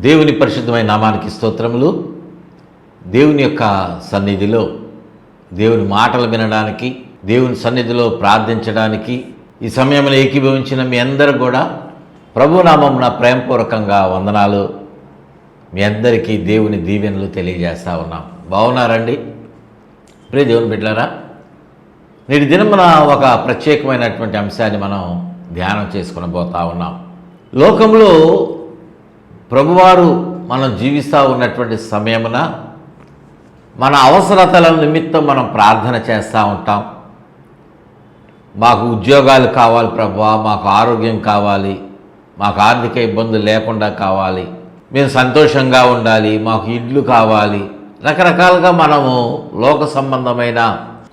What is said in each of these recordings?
దేవుని పరిశుద్ధమైన నామానికి స్తోత్రములు. దేవుని యొక్క సన్నిధిలో దేవుని మాటలు వినడానికి, దేవుని సన్నిధిలో ప్రార్థించడానికి ఈ సమయంలో ఏకీభవించిన మీ అందరూ కూడా ప్రభునామమున ప్రేమపూర్వకంగా వందనాలు. మీ అందరికీ దేవుని దీవెనలు తెలియజేస్తూ ఉన్నాం. బాగున్నారండి ప్రియ దేవుని బిడ్డలారా? నేటి దినమున ఒక ప్రత్యేకమైనటువంటి అంశాన్ని మనం ధ్యానం చేసుకుని పోతా ఉన్నాం. లోకంలో ప్రభువారు మనం జీవిస్తూ ఉన్నటువంటి సమయమున మన అవసరతల నిమిత్తం మనం ప్రార్థన చేస్తూ ఉంటాం. మాకు ఉద్యోగాలు కావాలి ప్రభువా, మాకు ఆరోగ్యం కావాలి, మాకు ఆర్థిక ఇబ్బందులు లేకుండా కావాలి, మేము సంతోషంగా ఉండాలి, మాకు ఇళ్ళు కావాలి. రకరకాలుగా మనము లోక సంబంధమైన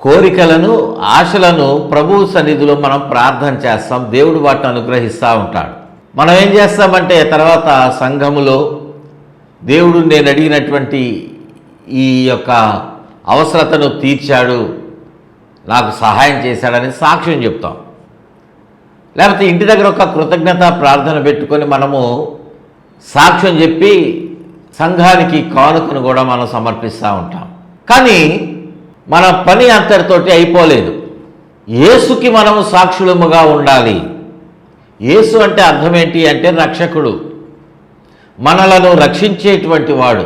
కోరికలను, ఆశలను ప్రభువు సన్నిధిలో మనం ప్రార్థన చేస్తాం. దేవుడు వాటిని అనుగ్రహిస్తూ ఉంటాడు. మనం ఏం చేస్తామంటే తర్వాత సంఘములో దేవుడు నేను అడిగినటువంటి ఈ యొక్క అవసరతను తీర్చాడు, నాకు సహాయం చేశాడని సాక్ష్యం చెప్తాం. లేకపోతే ఇంటి దగ్గర ఒక కృతజ్ఞత ప్రార్థన పెట్టుకొని మనము సాక్ష్యం చెప్పి సంఘానికి కానుకను కూడా మనం సమర్పిస్తూ ఉంటాం. కానీ మన పని అంతటితోటి అయిపోలేదు. యేసుకి మనము సాక్షులముగా ఉండాలి. యేసు అంటే అర్థం ఏంటి అంటే రక్షకుడు, మనలను రక్షించేటువంటి వాడు.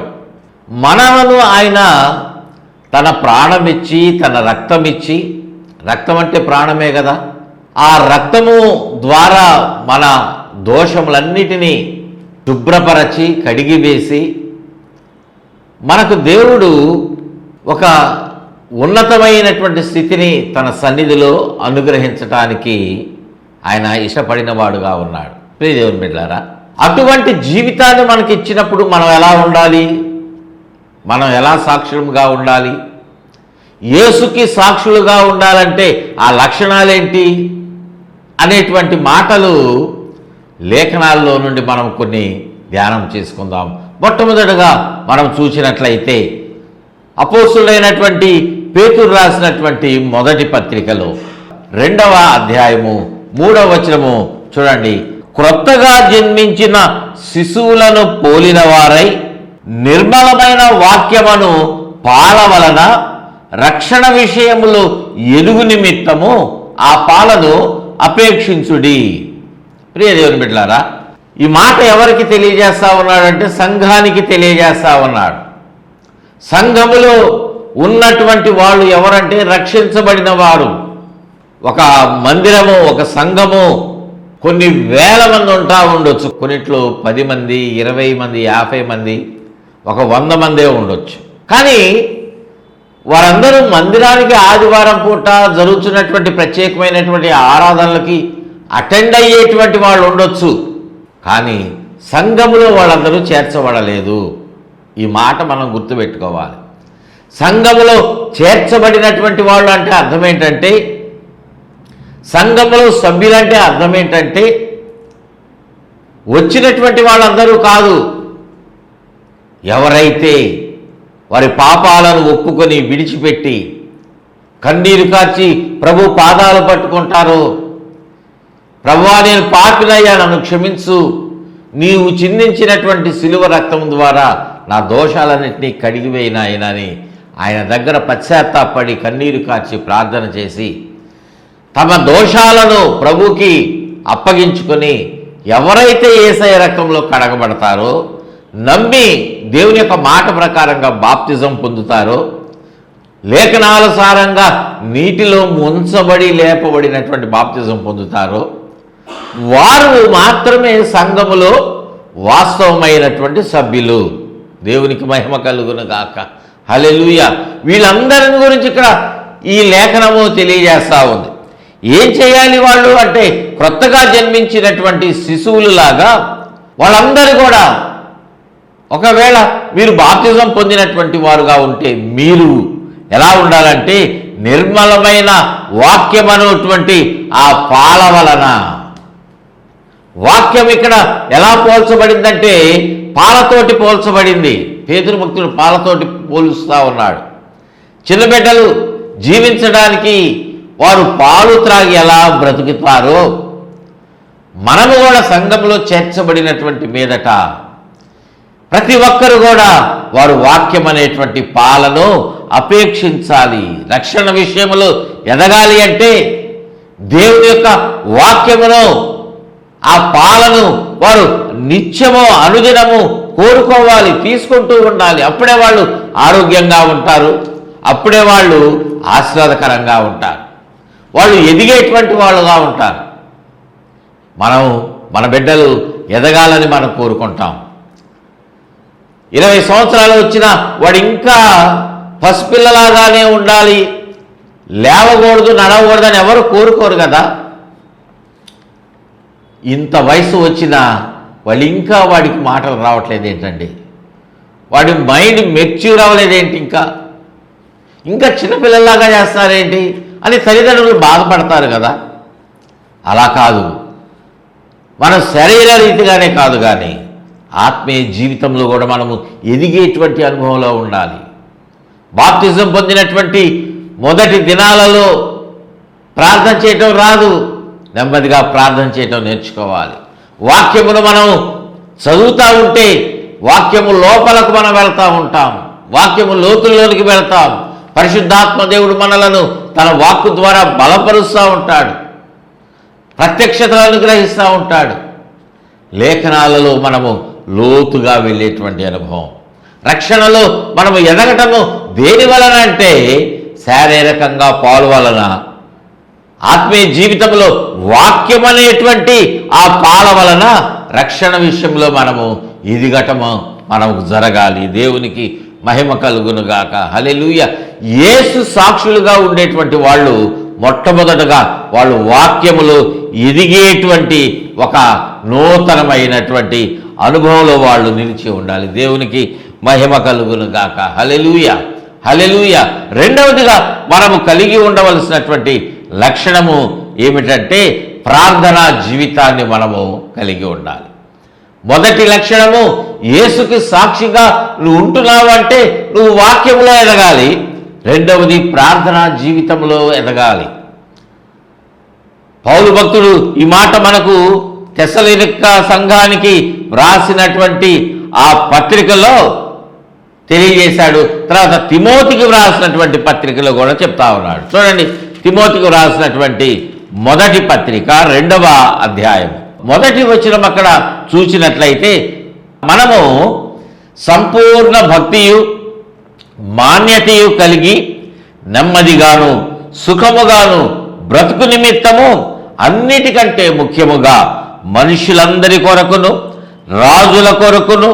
మనలను ఆయన తన ప్రాణం ఇచ్చి, తన రక్తం ఇచ్చి, రక్తం అంటే ప్రాణమే కదా, ఆ రక్తము ద్వారా మన దోషములన్నిటినీ శుభ్రపరచి కడిగివేసి మనకు దేవుడు ఒక ఉన్నతమైనటువంటి స్థితిని తన సన్నిధిలో అనుగ్రహించటానికి ఆయన ఇష్టపడిన వాడుగా ఉన్నాడు. ప్రియ దేవుని బిడ్డలారా, అటువంటి జీవితాన్ని మనకి ఇచ్చినప్పుడు మనం ఎలా ఉండాలి, మనం ఎలా సాక్షులుగా ఉండాలి? యేసుకి సాక్షులుగా ఉండాలంటే ఆ లక్షణాలేంటి అనేటువంటి మాటలు లేఖనాల్లో నుండి మనం కొన్ని ధ్యానం చేసుకుందాం. మొట్టమొదటిగా మనం చూసినట్లయితే అపోస్తులైనటువంటి పేతురు రాసినటువంటి మొదటి పత్రికలో 2వ అధ్యాయము 3వ వచనము చూడండి. క్రొత్తగా జన్మించిన శిశువులను పోలిన వారై నిర్మలమైన వాక్యమును పాల వలన రక్షణ విషయములో ఎదుగు నిమిత్తము ఆ పాలను అపేక్షించుడి. ప్రియ దేవుని బిడ్డలారా, ఈ మాట ఎవరికి తెలియజేస్తా ఉన్నాడంటే సంఘానికి తెలియజేస్తా ఉన్నాడు. సంఘములో ఉన్నటువంటి వాళ్ళు ఎవరంటే రక్షించబడిన వారు. ఒక మందిరము, ఒక సంఘము కొన్ని వేల మంది ఉంటా ఉండొచ్చు. కొన్నిట్లో 10 మంది, 20 మంది, 50 మంది, ఒక 100 మందే ఉండొచ్చు. కానీ వారందరూ మందిరానికి ఆదివారం పూట జరుగుతున్నటువంటి ప్రత్యేకమైనటువంటి ఆరాధనలకి అటెండ్ అయ్యేటువంటి వాళ్ళు ఉండొచ్చు. కానీ సంఘములో వాళ్ళందరూ చేర్చబడలేదు. ఈ మాట మనం గుర్తుపెట్టుకోవాలి. సంఘములో చేర్చబడినటువంటి వాళ్ళు అంటే అర్థం ఏంటంటే, సంఘములో సభ్యులంటే అర్థం ఏంటంటే వచ్చినటువంటి వాళ్ళందరూ కాదు. ఎవరైతే వారి పాపాలను ఒప్పుకొని విడిచిపెట్టి కన్నీరు కార్చి ప్రభు పాదాలు పట్టుకుంటారో, ప్రభువా నేను పాపినయ్యా, నన్ను క్షమించు, నీవు చిందించినటువంటి శిలువ రక్తం ద్వారా నా దోషాలన్నింటినీ కడిగివేయినాయనని ఆయన దగ్గర పశ్చాత్తాపడి కన్నీరు కార్చి ప్రార్థన చేసి తమ దోషాలను ప్రభుకి అప్పగించుకొని ఎవరైతే యేసయ్య రక్తంలో కడగబడతారో, నమ్మి దేవుని యొక్క మాట ప్రకారంగా బాప్తిజం పొందుతారో, లేఖనానుసారంగా నీటిలో ముంచబడి లేపబడినటువంటి బాప్తిజం పొందుతారో, వారు మాత్రమే సంఘములో వాస్తవమైనటువంటి సభ్యులు. దేవునికి మహిమ కలుగును గాక. హల్లెలూయా. వీళ్ళందరిని గురించి ఇక్కడ ఈ లేఖనము తెలియజేస్తూ ఉంది. ఏం చేయాలి వాళ్ళు అంటే, క్రొత్తగా జన్మించినటువంటి శిశువులులాగా వాళ్ళందరూ కూడా, ఒకవేళ మీరు బాప్తిజం పొందినటువంటి వారుగా ఉంటే మీరు ఎలా ఉండాలంటే నిర్మలమైన వాక్యం అనేటువంటి ఆ పాల వలన. వాక్యం ఇక్కడ ఎలా పోల్చబడిందంటే పాలతోటి పోల్చబడింది. పేతురు భక్తుడు పాలతోటి పోలుస్తూ ఉన్నాడు. చిన్న బిడ్డలు జీవించడానికి వారు పాలు త్రాగి ఎలా బ్రతుకుతారో మనము కూడా సంఘంలో చేర్చబడినటువంటి మీదట ప్రతి ఒక్కరు కూడా వారు వాక్యం అనేటువంటి పాలను అపేక్షించాలి. రక్షణ విషయంలో ఎదగాలి అంటే దేవుని యొక్క వాక్యమును, ఆ పాలను వారు నిత్యము అనుదినము కోరుకోవాలి, తీసుకుంటూ ఉండాలి. అప్పుడే వాళ్ళు ఆరోగ్యంగా ఉంటారు, అప్పుడే వాళ్ళు ఆశీర్వాదకరంగా ఉంటారు, వాళ్ళు ఎదిగేటువంటి వాళ్ళుగా ఉంటారు. మన బిడ్డలు ఎదగాలని మనం కోరుకుంటాం. 20 సంవత్సరాలు వచ్చినా వాడు ఇంకా పసిపిల్లలాగానే ఉండాలి, లేవకూడదు, నడవకూడదని ఎవరు కోరుకోరు కదా. ఇంత వయసు వచ్చినా వాళ్ళు ఇంకా వాడికి మాటలు రావట్లేదు ఏంటండి? వాడి మైండ్ మెచ్యూర్ అవ్వలేదేంటి? ఇంకా చిన్నపిల్లల్లాగా చేస్తారేంటి అని తల్లిదండ్రులు బాధపడతారు కదా. అలా కాదు, మన శరీర రీతిగానే కాదు కానీ ఆత్మీయ జీవితంలో కూడా మనము ఎదిగేటువంటి అనుభవంలో ఉండాలి. బాప్తిజం పొందినటువంటి మొదటి దినాలలో ప్రార్థన చేయటం రాదు, నెమ్మదిగా ప్రార్థన చేయటం నేర్చుకోవాలి. వాక్యమును మనం చదువుతూ ఉంటే వాక్యము లోపలకు మనం వెళ్తూ ఉంటాం, వాక్యము లోతుల్లోనికి వెళ్తాం. పరిశుద్ధాత్మ దేవుడు మనలను తన వాక్కు ద్వారా బలపరుస్తూ ఉంటాడు, ప్రత్యక్షతను అనుగ్రహిస్తూ ఉంటాడు. లేఖనాలలో మనము లోతుగా వెళ్ళేటువంటి అనుభవం. రక్షణలో మనము ఎదగటము దేని వలన అంటే శారీరకంగా పాలు వలన, ఆత్మీయ జీవితంలో వాక్యం అనేటువంటి ఆ పాల వలన రక్షణ విషయంలో మనము ఎదిగటము మనకు జరగాలి. దేవునికి మహిమ కలుగునుగాక. హల్లెలూయా. యేసు సాక్షులుగా ఉండేటువంటి వాళ్ళు మొట్టమొదటగా వాళ్ళు వాక్యములు ఎదిగేటువంటి ఒక నూతనమైనటువంటి అనుభవంలో వాళ్ళు నిలిచి ఉండాలి. దేవునికి మహిమ కలుగునుగాక. హల్లెలూయా, హల్లెలూయా. రెండవదిగా మనము కలిగి ఉండవలసినటువంటి లక్షణము ఏమిటంటే ప్రార్థనా జీవితాన్ని మనము కలిగి ఉండాలి. మొదటి లక్షణము, యేసుకి సాక్షిగా నువ్వు ఉంటున్నావు అంటే నువ్వు వాక్యములో ఎదగాలి. రెండవది ప్రార్థనా జీవితంలో ఎదగాలి. పౌలు భక్తుడు ఈ మాట మనకు తెస్సలోనిక సంఘానికి వ్రాసినటువంటి ఆ పత్రికలో తెలియజేశాడు. తర్వాత తిమోతికి వ్రాసినటువంటి పత్రికలో కూడా చెప్తా ఉన్నాడు. చూడండి, తిమోతికి వ్రాసినటువంటి మొదటి పత్రిక 2వ అధ్యాయం మొదటి వచనం అక్కడ చూసినట్లయితే మనము సంపూర్ణ భక్తియు మాన్యతయు కలిగి నెమ్మదిగాను సుఖముగాను బ్రతుకు నిమిత్తము అన్నిటికంటే ముఖ్యముగా మనుషులందరి కొరకును, రాజుల కొరకును,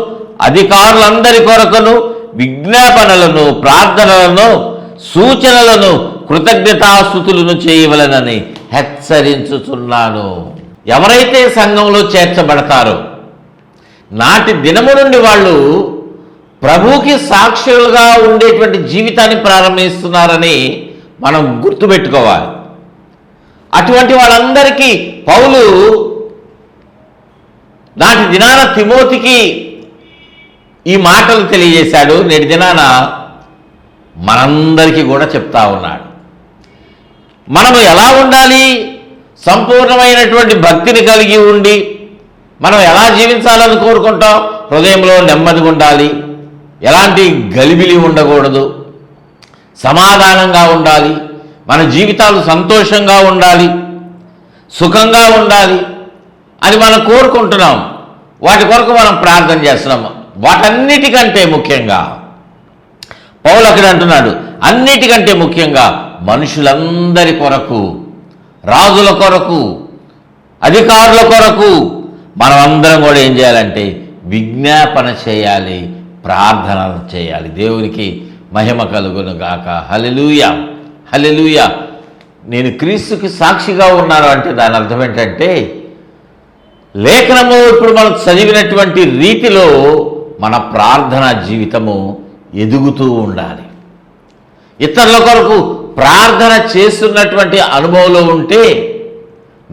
అధికారులందరి కొరకును విజ్ఞాపనలను, ప్రార్థనలను, సూచనలను, కృతజ్ఞతాస్తుతులను చేయవలనని హెచ్చరించుచున్నాను. ఎవరైతే సంఘంలో చేర్చబడతారో నాటి దినము నుండి వాళ్ళు ప్రభువుకి సాక్షులుగా ఉండేటువంటి జీవితాన్ని ప్రారంభిస్తున్నారని మనం గుర్తుపెట్టుకోవాలి. అటువంటి వాళ్ళందరికీ పౌలు నాటి దినాన తిమోతికి ఈ మాటలు తెలియజేశాడు. నేటి దినాన మనందరికీ కూడా చెప్తా ఉన్నాడు. మనము ఎలా ఉండాలి? సంపూర్ణమైనటువంటి భక్తిని కలిగి ఉండి మనం ఎలా జీవించాలని కోరుకుంటాం? హృదయంలో నెమ్మదిగా ఉండాలి, ఎలాంటి గలిబిలి ఉండకూడదు, సమాధానంగా ఉండాలి, మన జీవితాలు సంతోషంగా ఉండాలి, సుఖంగా ఉండాలి అని మనం కోరుకుంటున్నాం. వాటి కొరకు మనం ప్రార్థన చేస్తున్నాము. వాటన్నిటికంటే ముఖ్యంగా పౌలు అక్కడ అంటున్నాడు, అన్నిటికంటే ముఖ్యంగా మనుషులందరి కొరకు, రాజుల కొరకు, అధికారుల కొరకు మనం అందరం కూడా ఏం చేయాలంటే విజ్ఞాపన చేయాలి, ప్రార్థన చేయాలి. దేవునికి మహిమ కలుగును గాక. హల్లెలూయా, హల్లెలూయా. నేను క్రీస్తుకి సాక్షిగా ఉన్నాను అంటే దాని అర్థం ఏంటంటే లేఖనము ఇప్పుడు మనం చదివినటువంటి రీతిలో మన ప్రార్థనా జీవితము ఎదుగుతూ ఉండాలి. ఇతరుల కొరకు ప్రార్థన చేస్తున్నటువంటి అనుభవంలో ఉంటే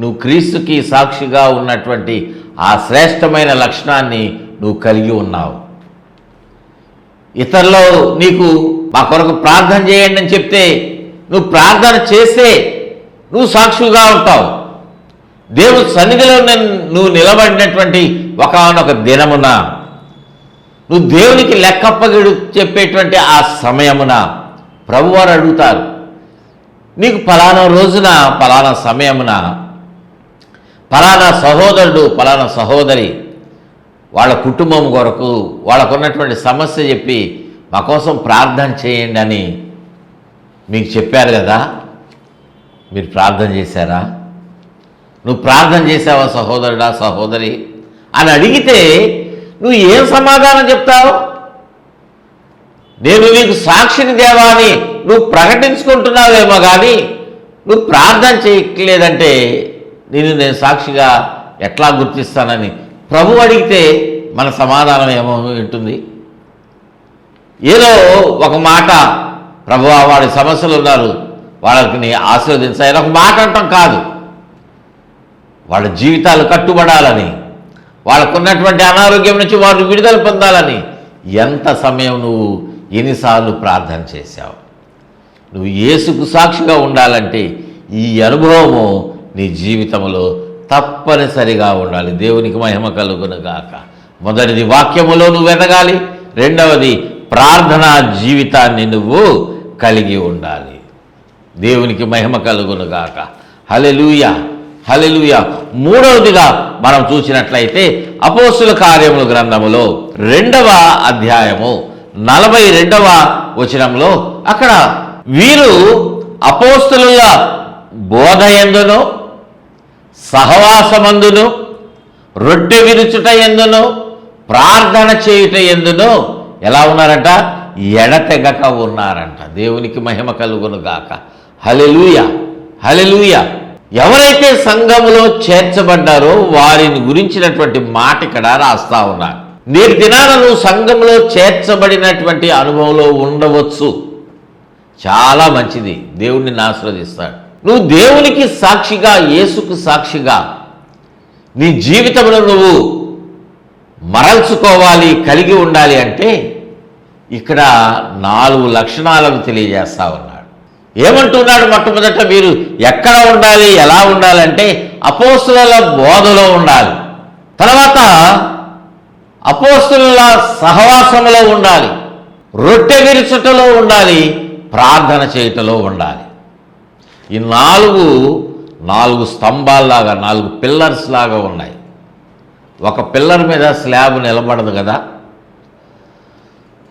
నువ్వు క్రీస్తుకి సాక్షిగా ఉన్నటువంటి ఆ శ్రేష్టమైన లక్షణాన్ని నువ్వు కలిగి ఉన్నావు. ఇతరులు నీకు మా కొరకు ప్రార్థన చేయండి అని చెప్తే నువ్వు ప్రార్థన చేస్తే నువ్వు సాక్షిగా ఉంటావు. దేవుని సన్నిధిలో నువ్వు నిలబడినటువంటి ఒకానొక దినమున నువ్వు దేవునికి లెక్కప్పగిడు చెప్పేటువంటి ఆ సమయమున ప్రభువారు అడుగుతారు, నీకు ఫలానా రోజున ఫలానా సమయమున ఫలానా సహోదరుడు ఫలానా సహోదరి వాళ్ళ కుటుంబం కొరకు వాళ్ళకున్నటువంటి సమస్య చెప్పి మా కోసం ప్రార్థన చేయండి అని మీకు చెప్పారు కదా, మీరు ప్రార్థన చేశారా? నువ్వు ప్రార్థన చేసావా సహోదరుడా సహోదరి అని అడిగితే నువ్వు ఏం సమాధానం చెప్తావు? నేను నీకు సాక్షిని దేవా అని నువ్వు ప్రకటించుకుంటున్నావేమో కానీ నువ్వు ప్రార్థన చేయట్లేదంటే నేను సాక్షిగా ఎట్లా గుర్తిస్తానని ప్రభు అడిగితే మన సమాధానం ఏమో ఉంటుంది? ఏదో ఒక మాట, ప్రభువా వాడి సమస్యలు ఉన్నారు వాళ్ళని ఆశీర్వదించాలని ఒక మాట అంటాం కాదు, వాళ్ళ జీవితాలు కట్టుబడాలని, వాళ్ళకున్నటువంటి అనారోగ్యం నుంచి వారు విడుదల పొందాలని ఎంత సమయం నువ్వు ఎన్నిసార్లు ప్రార్థన చేశావు? నువ్వు యేసుకు సాక్షిగా ఉండాలంటే ఈ అనుభవము నీ జీవితంలో తప్పనిసరిగా ఉండాలి. దేవునికి మహిమ కలుగునుగాక. మొదటిది వాక్యములో నువ్వు ఎదగాలి, రెండవది ప్రార్థనా జీవితాన్ని నువ్వు కలిగి ఉండాలి. దేవునికి మహిమ కలుగునుగాక. హల్లెలూయా హల్లెలూయా. మూడవదిగా మనం చూసినట్లయితే అపోస్తుల కార్యముల గ్రంథములో 2వ అధ్యాయము 42వ వచనంలో అక్కడ వీరు అపోస్తుల బోధ యందును సహవాసమందును రొట్టె విరుచుట యందును ప్రార్థన చేయుట యందును ఎలా ఉన్నారంట? ఎడతెగక ఉన్నారంట. దేవునికి మహిమ కలుగునుగాక. హల్లెలూయా హల్లెలూయా. ఎవరైతే సంఘములో చేర్చబడ్డారో వారిని గురించినటువంటి మాట ఇక్కడ రాస్తా ఉన్నారు. నేటి దినాన నువ్వు సంఘంలో చేర్చబడినటువంటి అనుభవంలో ఉండవచ్చు, చాలా మంచిది, దేవుణ్ణి ఆశీర్వదిస్తాడు. నువ్వు దేవునికి సాక్షిగా, యేసుకు సాక్షిగా నీ జీవితంలో నువ్వు మరల్చుకోవాలి, కలిగి ఉండాలి అంటే ఇక్కడ 4 లక్షణాలను తెలియజేస్తా ఉన్నాడు. ఏమంటున్నాడు? మొట్టమొదట మీరు ఎక్కడ ఉండాలి, ఎలా ఉండాలంటే అపోస్తుల బోధలో ఉండాలి, తర్వాత అపోస్తుల సహవాసములో ఉండాలి, రొట్టె విరుచుటలో ఉండాలి, ప్రార్థన చేయటంలో ఉండాలి. ఈ 4 స్తంభాల్లాగా, 4 పిల్లర్స్ లాగా ఉన్నాయి. ఒక పిల్లర్ మీద స్లాబ్ నిలబడదు కదా,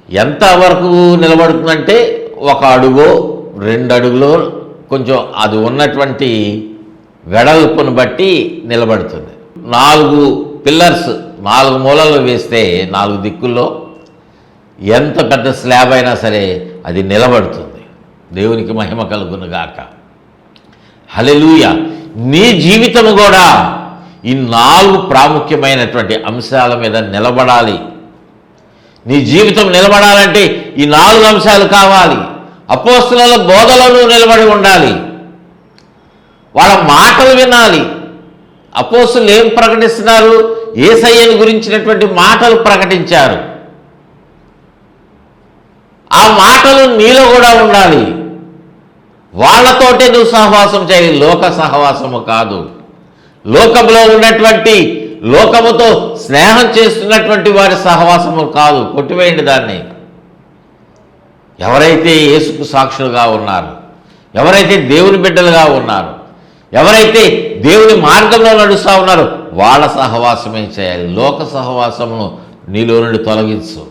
ఎంతవరకు నిలబడుతుందంటే 1 అడుగో 2 అడుగులో కొంచెం అది ఉన్నటువంటి వెడల్పును బట్టి నిలబడుతుంది. 4 పిల్లర్స్ 4 మూలలు వేస్తే 4 దిక్కుల్లో ఎంత పెద్ద స్లాబ్ అయినా సరే అది నిలబడుతుంది. దేవునికి మహిమ కలుగునుగాక. హల్లెలూయా. నీ జీవితము కూడా ఈ 4 ప్రాముఖ్యమైనటువంటి అంశాల మీద నిలబడాలి. నీ జీవితం నిలబడాలంటే ఈ 4 అంశాలు కావాలి. అపోస్తుల బోధలను నిలబడి ఉండాలి, వాళ్ళ మాటలు వినాలి. అపోస్తులు ఏం ప్రకటిస్తున్నారు? యేసయ్యను గురించినటువంటి మాటలు ప్రకటించారు. ఆ మాటలు నీలో కూడా ఉండాలి. వాళ్ళతోటే నువ్వు సహవాసం చేయాలి, లోక సహవాసము కాదు. లోకంలో ఉన్నటువంటి, లోకముతో స్నేహం చేస్తున్నటువంటి వారి సహవాసము కాదు. కొట్టివేయండి దాన్ని. ఎవరైతే యేసుకు సాక్షులుగా ఉన్నారు, ఎవరైతే దేవుని బిడ్డలుగా ఉన్నారు, ఎవరైతే దేవుని మార్గంలో నడుస్తూ ఉన్నారో వాళ్ళ సహవాసమే చేయాలి. లోక సహవాసమును నీలో నుండి తొలగించు.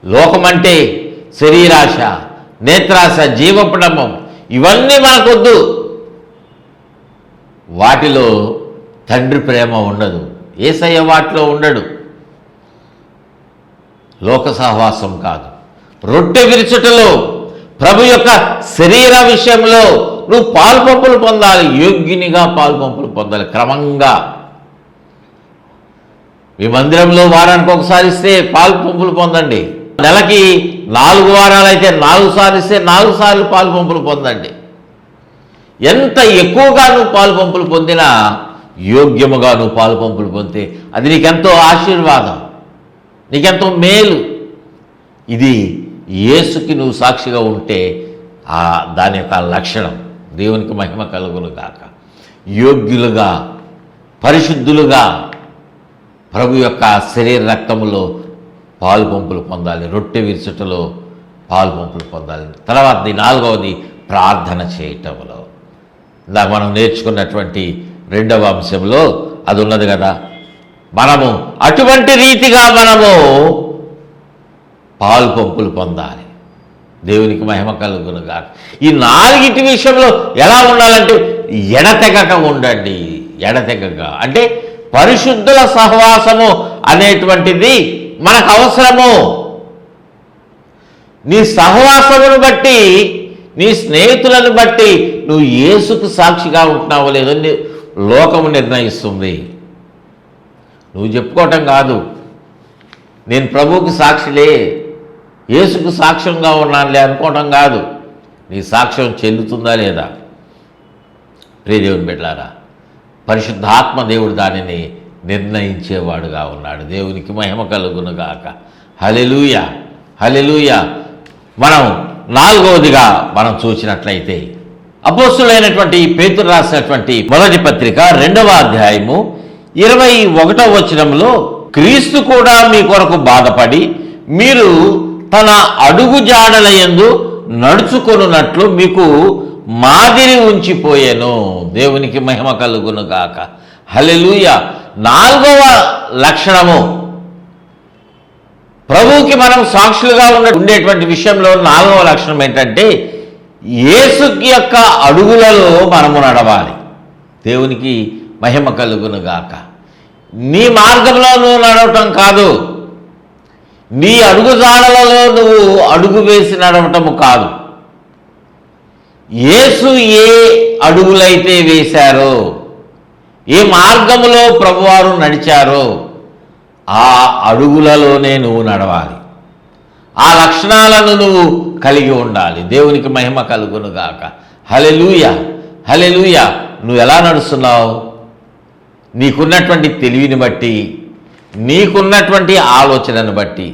లోకమంటే శరీరాశ, నేత్రాశ, జీవపడమం, ఇవన్నీ మనకొద్దు. వాటిలో తండ్రి ప్రేమ ఉండదు, యేసయ్య వాటిలో ఉండడు. లోక సహవాసం కాదు. రొట్టె విరుచుటలో, ప్రభు యొక్క శరీర విషయంలో నువ్వు పాలుపంపులు పొందాలి, యోగ్యునిగా పాలుపంపులు పొందాలి. క్రమంగా మీ మందిరంలో వారానికి ఒకసారి ఇస్తే పాలుపంపులు పొందండి. నెలకి 4 వారాలు అయితే 4 సార్లు ఇస్తే 4 సార్లు పాలుపంపులు పొందండి. ఎంత ఎక్కువగా నువ్వు పాలుపంపులు పొందినా, యోగ్యముగా నువ్వు పాలుపంపులు పొందితే అది నీకెంతో ఆశీర్వాదం, నీకెంతో మేలు. ఇది యేసుకి నువ్వు సాక్షిగా ఉంటే దాని యొక్క లక్షణం. దేవునికి మహిమ కలుగునుగాక. యోగ్యులుగా, పరిశుద్ధులుగా ప్రభు యొక్క శరీర రక్తములో పాలు పంపులు పొందాలి, రొట్టె విరుచుటలో పాలు పంపులు పొందాలి. తర్వాతది 4వది ప్రార్థన చేయటంలో. ఇందాక మనం నేర్చుకున్నటువంటి 2వ అంశంలో అది ఉన్నది కదా. మనము అటువంటి రీతిగా మనము పాలు పంపులు పొందాలి. దేవునికి మహిమ కలుగునుగాక. ఈ 4 విషయంలో ఎలా ఉండాలంటే ఎడతెగక ఉండండి. ఎడతెగక అంటే పరిశుద్ధుల సహవాసము అనేటువంటిది మనకు అవసరము. నీ సహవాసమును బట్టి, నీ స్నేహితులను బట్టి నువ్వు యేసుకు సాక్షిగా ఉంటున్నావో లేదో లోకము నిర్ణయిస్తుంది. నువ్వు చెప్పుకోవటం కాదు, నేను ప్రభువుకి సాక్షిలే, యేసుకు సాక్ష్యంగా ఉన్నానులే అనుకోవటం కాదు. నీ సాక్ష్యం చెల్లుతుందా లేదా? ప్రియదేవుని బిడ్డలారా, పరిశుద్ధాత్మ దేవుడు దానిని నిర్ణయించేవాడుగా ఉన్నాడు. దేవునికి మహిమ కలుగునుగాక. హల్లెలూయా, హల్లెలూయా. మనం 4వదిగా మనం చూసినట్లయితే అపోస్తులైనటువంటి పేతురు రాసినటువంటి మొదటి పత్రిక 2వ అధ్యాయము 21వ వచనంలో, క్రీస్తు కూడా మీ కొరకు బాధపడి మీరు తన అడుగు జాడల యందు నడుచుకొనున్నట్లు మీకు మాదిరి ఉంచిపోయాను. దేవునికి మహిమ కలుగునుగాక. హల్లెలూయా. 4వ లక్షణము, ప్రభువుకి మనం సాక్షులుగా ఉండేటువంటి విషయంలో 4వ లక్షణం ఏంటంటే యేసు యొక్క అడుగులలో మనము నడవాలి. దేవునికి మహిమ కలుగునుగాక. నీ మార్గంలో నువ్వు నడవటం కాదు, నీ అడుగుజాడలలో నువ్వు అడుగు వేసి నడవటము కాదు. యేసు ఏ అడుగులైతే వేశారో, ఏ మార్గములో ప్రభువారు నడిచారో ఆ అడుగులలోనే నువ్వు నడవాలి. ఆ లక్షణాలను నువ్వు కలిగి ఉండాలి. దేవునికి మహిమ కలుగునుగాక. హల్లెలూయా, హల్లెలూయా. నువ్వు ఎలా నడుస్తున్నావు? నీకున్నటువంటి తెలివిని బట్టి, నీకున్నటువంటి ఆలోచనను బట్టి,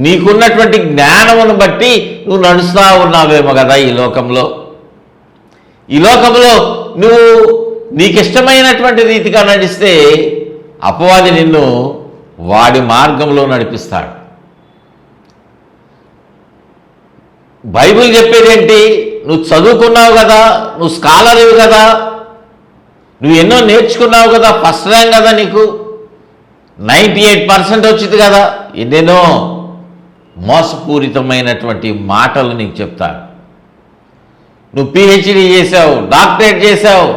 నీకున్నటువంటి జ్ఞానమును బట్టి నువ్వు నడుస్తూ ఉన్నావేమో కదా ఈ లోకంలో. ఈ లోకంలో నువ్వు నీకిష్టమైనటువంటి రీతిగా నడిస్తే అపవాది నిన్ను వాడి మార్గంలో నడిపిస్తాడు. బైబిల్ చెప్పేదేంటి? నువ్వు చదువుకున్నావు కదా, నువ్వు స్కాలర్వి కదా, నువ్వు ఎన్నో నేర్చుకున్నావు కదా, ఫస్ట్ ర్యాంక్ కదా, నీకు 98% వచ్చింది కదా. ఎన్నెన్నో మోసపూరితమైనటువంటి మాటలు నీకు చెప్తాడు. నువ్వు పిహెచ్డి చేసావు, డాక్టరేట్ చేసావు,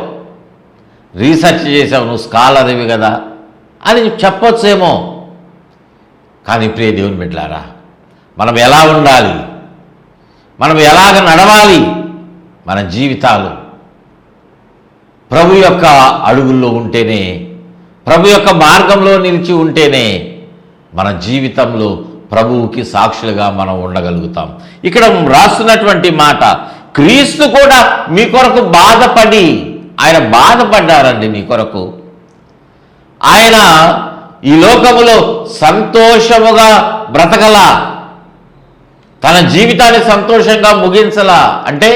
రీసెర్చ్ చేసావు, నువ్వు స్కాలర్వి కదా అని చెప్పొచ్చేమో. కానీ ప్రియ దేవుని బిడ్డలారా, మనం ఎలా ఉండాలి, మనం ఎలాగ నడవాలి, మన జీవితాలు ప్రభు యొక్క అడుగుల్లో ఉంటేనే, ప్రభు యొక్క మార్గంలో నిలిచి ఉంటేనే మన జీవితంలో ప్రభువుకి సాక్షులుగా మనం ఉండగలుగుతాం. ఇక్కడ రాస్తున్నటువంటి మాట, క్రీస్తు కూడా మీ కొరకు బాధపడి, ఆయన బాధపడ్డారండి మీ కొరకు. ఆయన ఈ లోకములో సంతోషముగా బ్రతకలా, తన జీవితాన్ని సంతోషంగా ముగించలా. అంటే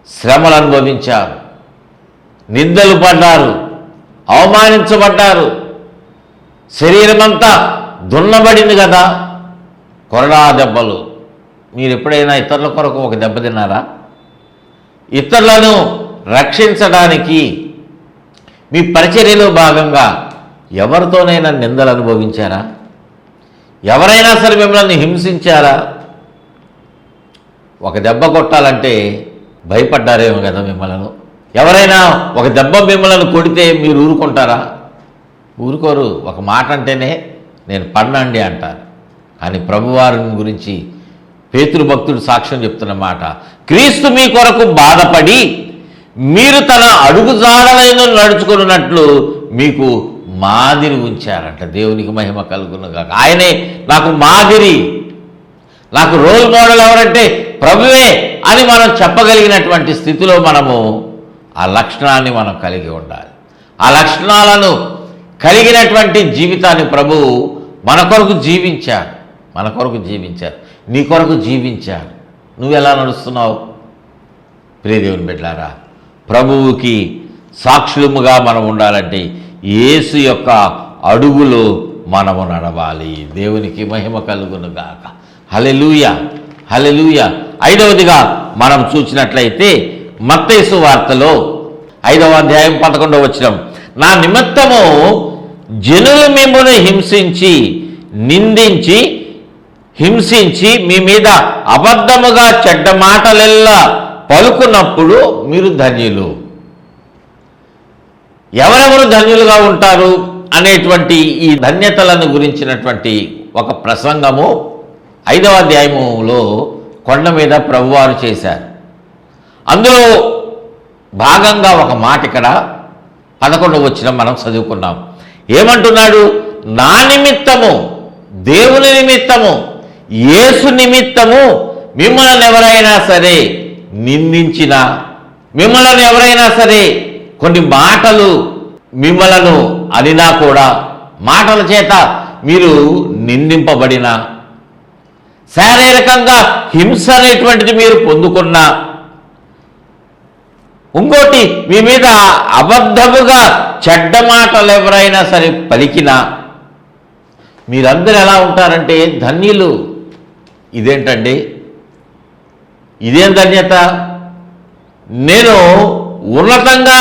శ్రమలు అనుభవించారు, నిందలు పడ్డారు, అవమానించబడ్డారు, శరీరమంతా దున్నబడింది కదా, కొరడా దెబ్బలు. మీరు ఎప్పుడైనా ఇతరుల కొరకు ఒక దెబ్బ తిన్నారా? ఇతరులను రక్షించడానికి మీ పరిచర్యలో భాగంగా ఎవరితోనైనా నిందలు అనుభవించారా? ఎవరైనా సరే మిమ్మల్ని హింసించారా? ఒక దెబ్బ కొట్టాలంటే భయపడ్డారేమో కదా మిమ్మల్ని. ఎవరైనా ఒక దెబ్బ మిమ్మల్ని కొడితే మీరు ఊరుకుంటారా? ఊరుకోరు. ఒక మాట అంటేనే నేను పడినండి అంటారు. కానీ ప్రభువారిని గురించి పేతురు భక్తుడు సాక్ష్యం చెప్తున్న మాట, క్రీస్తు మీ కొరకు బాధపడి మీరు తన అడుగుజాడలను నడుచుకున్నట్లు మీకు మాదిరి ఉంచారంట. దేవునికి మహిమ కలుగునుగాక. ఆయనే నాకు మాదిరి, నాకు రోల్ మోడల్ ఎవరంటే ప్రభువే అని మనం చెప్పగలిగినటువంటి స్థితిలో మనము ఆ లక్షణాన్ని మనం కలిగి ఉండాలి. ఆ లక్షణాలను కలిగినటువంటి జీవితాన్ని ప్రభువు మన కొరకు జీవించారు, మన కొరకు జీవించారు, నీ కొరకు జీవించారు. నువ్వు ఎలా నడుస్తున్నావు? ప్రియదేవుని బిడ్డలారా, ప్రభువుకి సాక్షులముగా మనం ఉండాలంటే యేసు యొక్క అడుగులో మనము నడవాలి. దేవునికి మహిమ కలుగును గాక. హల్లెలూయా, హల్లెలూయా. ఐదవదిగా మనం చూసినట్లయితే మత్తయి సువార్తలో 5వ అధ్యాయం 11వ వచనం, నా నిమిత్తము జనులు మిమ్మును హింసించి మీ మీద అబద్ధముగా చెడ్డ మాటలెల్లా పలుకున్నప్పుడు మీరు ధన్యులు. ఎవరెవరు ధన్యులుగా ఉంటారు అనేటువంటి ఈ ధన్యతలను గురించినటువంటి ఒక ప్రసంగము 5వ అధ్యాయములో కొండ మీద ప్రభువారు చేశారు. అందులో భాగంగా ఒక మాట ఇక్కడ 11వ వచనం మనం చదువుకున్నాం. ఏమంటున్నాడు? నా నిమిత్తము, దేవుని నిమిత్తము, యేసు నిమిత్తము మిమ్మల్ని ఎవరైనా సరే నిందించినా, మిమ్మల్ని ఎవరైనా సరే కొన్ని మాటలు మిమ్మలను అనినా కూడా, మాటల చేత మీరు నిందింపబడినా, శారీరకంగా హింస అనేటువంటిది మీరు పొందుకున్నా, ఇంకోటి మీ మీద అబద్ధముగా చెడ్డ మాటలు ఎవరైనా సరే పలికినా, మీరందరూ ఎలా ఉంటారంటే ధన్యులు. ఇదేంటండి? ఇదేం ధన్యత? నేను ఉన్నతంగా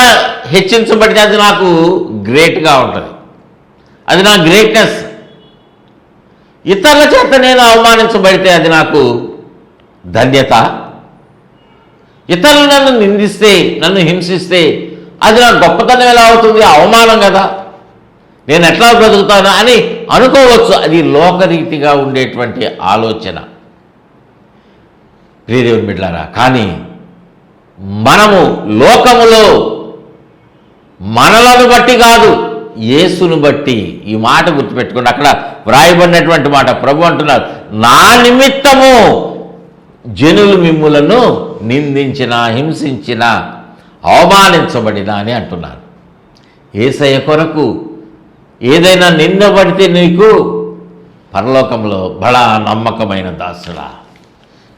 హెచ్చించబడితే అది నాకు గ్రేట్గా ఉంటుంది, అది నా గ్రేట్నెస్. ఇతరుల చేత నేను అవమానించబడితే అది నాకు ధన్యత. ఇతరులు నన్ను నిందిస్తే, నన్ను హింసిస్తే అది నా గొప్పతనం ఎలా అవుతుంది? అవమానం కదా, నేను ఎట్లా బ్రతుకుతాను అని అనుకోవచ్చు. అది లోకరీతిగా ఉండేటువంటి ఆలోచన. ప్రియదేవుని బిడ్డలారా, కానీ మనము లోకములో మనలను బట్టి కాదు, యేసును బట్టి. ఈ మాట గుర్తుపెట్టుకోండి. అక్కడ వ్రాయబడినటువంటి మాట ప్రభు అంటున్నారు, నా నిమిత్తము జనులు మిమ్ములను నిందించిన, హింసించిన, అవమానించబడిన అని అంటున్నారు. యేసయ్య కొరకు ఏదైనా నిందబడితే నీకు పరలోకంలో బడా నమ్మకమైన దాసుడా,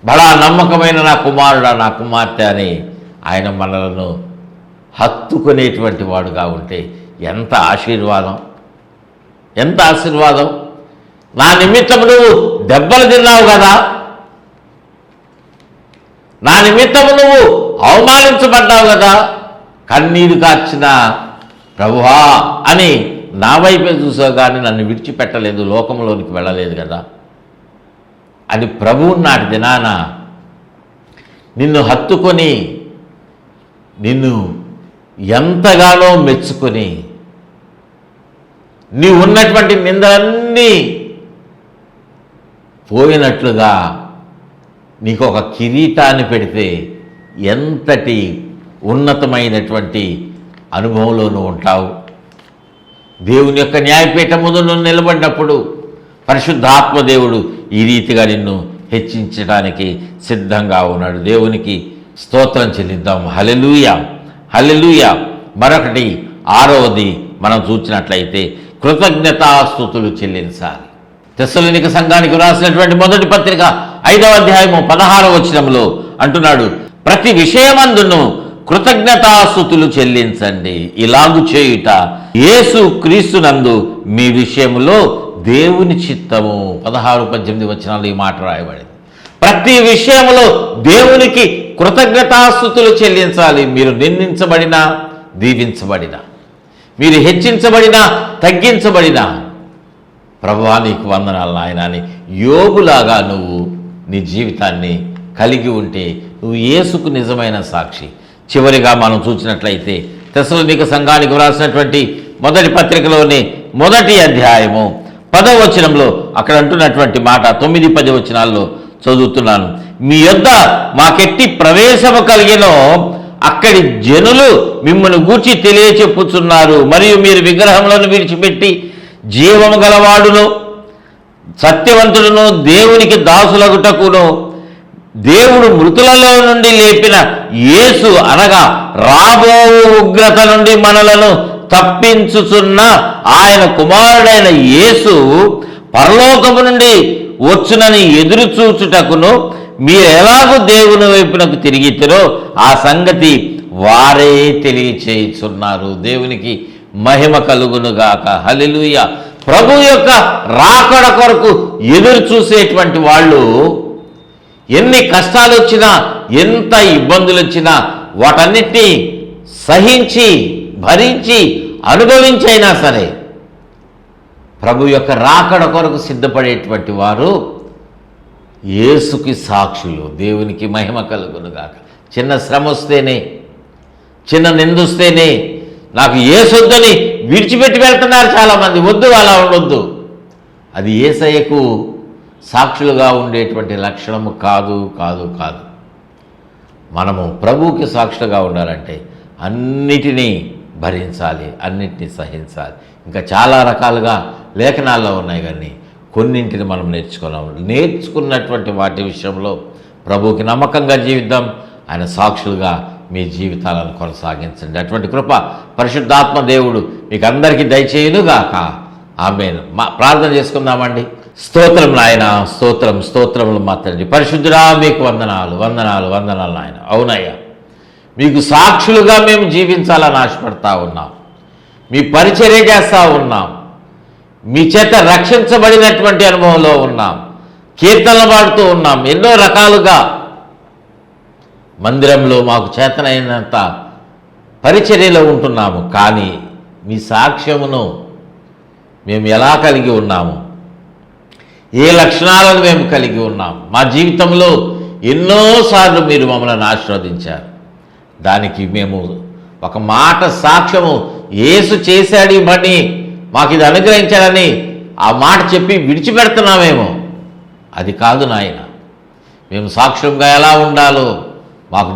బడా నమ్మకమైన నా కుమారుడా, నా కుమార్తె అని ఆయన మనలను హత్తుకునేటువంటి వాడుగా ఉంటే ఎంత ఆశీర్వాదం, ఎంత ఆశీర్వాదం. నా నిమిత్తం నువ్వు దెబ్బలు తిన్నావు కదా, నా నిమిత్తం నువ్వు అవమానించబడ్డావు కదా, కన్నీరు కార్చిన ప్రభువా అని నా వైపే చూసావు కానీ నన్ను విడిచిపెట్టలేదు, లోకంలోనికి వెళ్ళలేదు కదా అని ప్రభువు నాటి దినాన నిన్ను హత్తుకొని, నిన్ను ఎంతగానో మెచ్చుకొని, నీవు ఉన్నటువంటి నిందలన్నీ పోయినట్లుగా నీకు ఒక కిరీటాన్ని పెడితే ఎంతటి ఉన్నతమైనటువంటి అనుభవంలో నువ్వు ఉంటావు. దేవుని యొక్క న్యాయపీఠం ముందు నువ్వు నిలబడినప్పుడు పరిశుద్ధాత్మదేవుడు ఈ రీతిగా నిన్ను హెచ్చించడానికి సిద్ధంగా ఉన్నాడు. దేవునికి స్తోత్రం చెల్లిద్దాం. హల్లెలూయా, హల్లెలూయా. మరొకటి 6వది మనం చూసినట్లయితే కృతజ్ఞతాస్తుతులు చెల్లించాలి. తెస్సలోనిక సంఘానికి రాసినటువంటి మొదటి పత్రిక 5వ అధ్యాయము 16వ వచనంలో అంటున్నాడు, ప్రతి విషయమందును కృతజ్ఞతాస్తుతులు చెల్లించండి, ఇలాగు చేయుట యేసు క్రీస్తునందు మీ విషయంలో దేవుని చిత్తము. 16-18 వచనాలు ఈ మాట రాయబడింది. ప్రతి విషయంలో దేవునికి కృతజ్ఞతాస్తుతులు చెల్లించాలి. మీరు నిందించబడినా, దీవించబడినా, మీరు హెచ్చించబడినా, తగ్గించబడినా, ప్రభువా నీకు వందనాలు నాయనా అని యోబులాగా నువ్వు నీ జీవితాన్ని కలిగి ఉంటే నువ్వు యేసుకు నిజమైన సాక్షి. చివరిగా మనం చూసినట్లయితే తెస్సలోనిక సంఘానికి వ్రాసినటువంటి మొదటి పత్రికలోని మొదటి అధ్యాయము 10వ వచనంలో అక్కడ అంటున్నటువంటి మాట 9-10 వచనాల్లో చదువుతున్నాను. మీ యొద్ద మాకెట్టి ప్రవేశము కలిగినో అక్కడి జనులు మిమ్మల్ని గూర్చి తెలియచెప్పుచున్నారు. మరియు మీరు విగ్రహములను విడిచిపెట్టి జీవము గలవాడును సత్యవంతుడును దేవునికి దాసులగుటకును దేవుడు మృతులలో నుండి లేపిన యేసు అనగా రాబో ఉగ్రత నుండి మనలను తప్పించుచున్న ఆయన కుమారుడైన యేసు పరలోకము నుండి వచ్చునని ఎదురు చూచుటకును మీరు ఎలాగూ దేవుని వైపునకు తిరిగితిరో ఆ సంగతి వారే తెలియచేయుచున్నారు. దేవునికి మహిమ కలుగునుగాక. హల్లెలూయా. ప్రభు యొక్క రాకడ కొరకు ఎదురు చూసేటువంటి వాళ్ళు ఎన్ని కష్టాలు వచ్చినా, ఎంత ఇబ్బందులు వచ్చినా వాటన్నిటినీ సహించి, భరించి, అనుభవించైనా సరే ప్రభు యొక్క రాకడ కొరకు సిద్ధపడేటువంటి వారు యేసుకి సాక్షులు. దేవునికి మహిమ కలుగునుగాక. చిన్న శ్రమ వస్తేనే, చిన్న నిందొస్తేనే నాకు యేసొద్దని విడిచిపెట్టి వెళ్తున్నారు చాలామంది. వద్దు, అలా ఉండొద్దు. అది యేసయ్యకు సాక్షులుగా ఉండేటువంటి లక్షణము కాదు కాదు కాదు. మనము ప్రభువుకి సాక్షులుగా ఉండాలంటే అన్నిటినీ భరించాలి, అన్నిటినీ సహించాలి. ఇంకా చాలా రకాలుగా లేఖనాల్లో ఉన్నాయి, కానీ కొన్నింటిని మనం నేర్చుకున్నటువంటి వాటి విషయంలో ప్రభువుకి నమ్మకంగా జీవిద్దాం. ఆయన సాక్షులుగా మీ జీవితాలను కొనసాగించండి. అటువంటి కృప పరిశుద్ధాత్మ దేవుడు మీకు అందరికీ దయచేయునుగాక. ఆమేన్. ప్రార్థన చేసుకుందామండి. స్తోత్రం నాయన, స్తోత్రం, స్తోత్రములు మా తండ్రి. పరిశుద్ధుడా మీకు వందనాలు, వందనాలు, వందనాలు నాయన. అవునయ్యా, మీకు సాక్షులుగా మేము జీవించాలని ఆశపడతా ఉన్నాం. మీ పరిచర్య చేస్తూ ఉన్నాం. మీ చేత రక్షించబడినటువంటి అనుభవంలో ఉన్నాం. కీర్తనలు పాడుతూ ఉన్నాం. ఎన్నో రకాలుగా మందిరంలో మాకు చేతనైనంత పరిచర్యలో ఉంటున్నాము. కానీ మీ సాక్ష్యమును మేము ఎలా కలిగి ఉన్నాము, ఏ లక్షణాలను మేము కలిగి ఉన్నాం, మా జీవితంలో ఎన్నోసార్లు మీరు మమ్మల్ని ఆశీర్వదించారు. దానికి మేము ఒక మాట సాక్ష్యము, యేసు చేశాడు ఈ పని, మాకు ఇది అనుగ్రహించాడని ఆ మాట చెప్పి విడిచిపెడుతున్నామేమో. అది కాదు నాయన. మేము సాక్ష్యంగా ఎలా ఉండాలో మాకు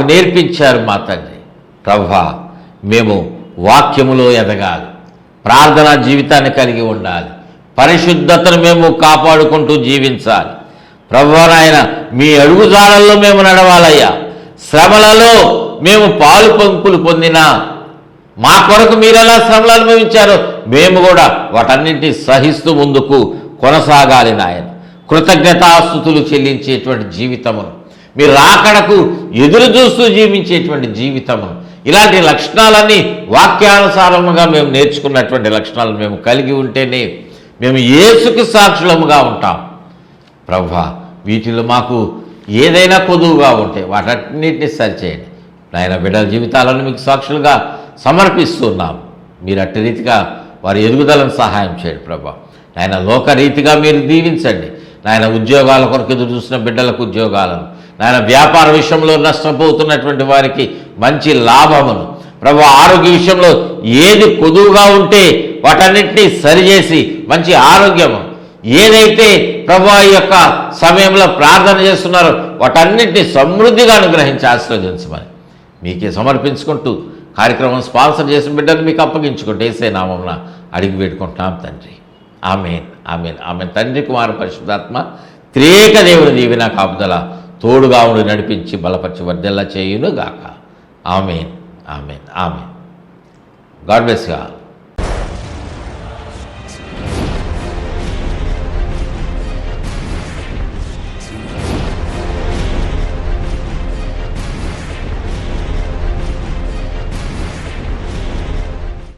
నేర్పించారు మా తండ్రి. ప్రభువా, మేము వాక్యములో ఎదగాలి, ప్రార్థనా జీవితాన్ని కలిగి ఉండాలి, పరిశుద్ధతను మేము కాపాడుకుంటూ జీవించాలి. ప్రభువా నాయన, మీ అడుగుజాడల్లో మేము నడవాలయ్యా. శ్రమలలో మేము పాలు పంపులు పొందినా మా కొరకు మీరు ఎలా శ్రమలు అనుభవించారో మేము కూడా వాటన్నింటినీ సహిస్తూ ముందుకు కొనసాగాలి నాయన. కృతజ్ఞతాస్తుతులు చెల్లించేటువంటి జీవితమును, మీరు రాకడకు ఎదురు చూస్తూ జీవించేటువంటి జీవితమును, ఇలాంటి లక్షణాలన్నీ వాక్యానుసారముగా మేము నేర్చుకున్నటువంటి లక్షణాలను మేము కలిగి ఉంటేనే మేము యేసుకి సాక్షులముగా ఉంటాం. ప్రభువా, వీటిలో మాకు ఏదైనా కొదువుగా ఉంటే వాటన్నిటిని సరిచేయండి నాయన. బిడ్డల జీవితాలను మీకు సాక్షులుగా సమర్పిస్తున్నాం. మీరు అట్టి రీతిగా వారి ఎదుగుదలను సహాయం చేయండి ప్రభువా నాయన. లోకరీతిగా మీరు దీవించండి నాయన. ఉద్యోగాల కొరకు ఎదురు చూసిన బిడ్డలకు ఉద్యోగాలను నాయన, వ్యాపార విషయంలో నష్టపోతున్నటువంటి వారికి మంచి లాభమును ప్రభువా, ఆరోగ్య విషయంలో ఏది కొదువుగా ఉంటే వాటన్నిటినీ సరిచేసి మంచి ఆరోగ్యము, ఏదైతే ప్రభువా ఈ యొక్క సమయంలో ప్రార్థన చేస్తున్నారో వాటన్నిటినీ సమృద్ధిగా అనుగ్రహించి ఆశీర్వదించమని మీకే సమర్పించుకుంటూ కార్యక్రమం స్పాన్సర్ చేసిన బిడ్డను మీకు అప్పగించుకుంటూ యేసే నామమున అడిగి వేడుకుంటున్నాం తండ్రి. ఆమేన్, ఆమేన్, ఆమేన్. తండ్రి, కుమార, పరిశుద్ధాత్మ త్రియేక దేవుని దీవెన కాపుదల తోడుగా ఉండి నడిపించి బలపరిచి వర్ధిల్ల చేయును గాక. Amen, amen, amen. God bless you all.